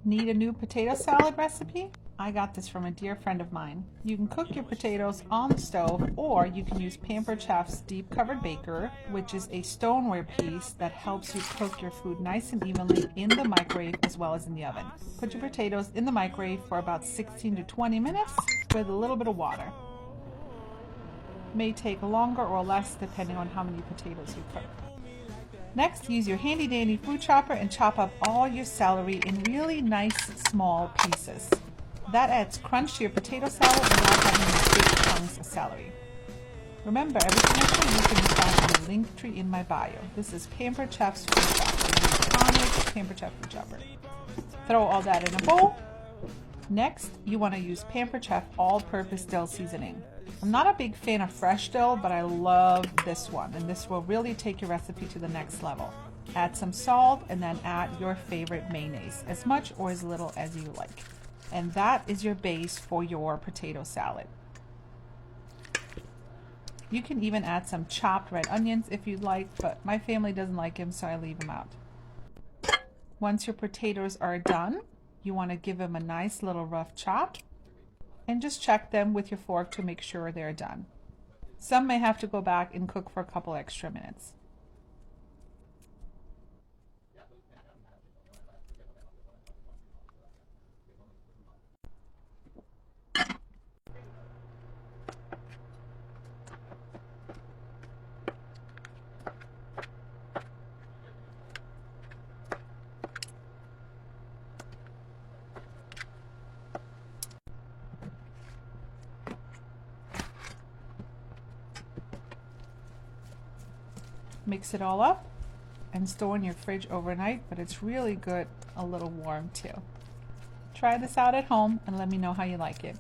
Need a new potato salad recipe? I got this from a dear friend of mine. You can cook your potatoes on the stove, or you can use Pampered Chef's deep covered baker, which is a stoneware piece that helps you cook your food nice and evenly in the microwave as well as in the oven. Put your potatoes in the microwave for about 16 to 20 minutes with a little bit of water. May take longer or less depending on how many potatoes you cook. Next, use your handy dandy food chopper and chop up all your celery in really nice small pieces. That adds crunch to your potato salad without having these big chunks of celery. Remember, everything I show you can be found in the link tree in my bio. This is Pampered Chef's food chopper. Pampered Chef food chopper. Throw all that in a bowl. Next, you want to use Pampered Chef all-purpose dill seasoning. I'm not a big fan of fresh dill, but I love this one, and this will really take your recipe to the next level. Add some salt and then add your favorite mayonnaise, as much or as little as you like. And that is your base for your potato salad. You can even add some chopped red onions if you'd like, but my family doesn't like them, so I leave them out. Once your potatoes are done, you want to give them a nice little rough chop and just check them with your fork to make sure they're done. Some may have to go back and cook for a couple extra minutes. Mix it all up and store in your fridge overnight, but it's really good a little warm too. Try this out at home and let me know how you like it.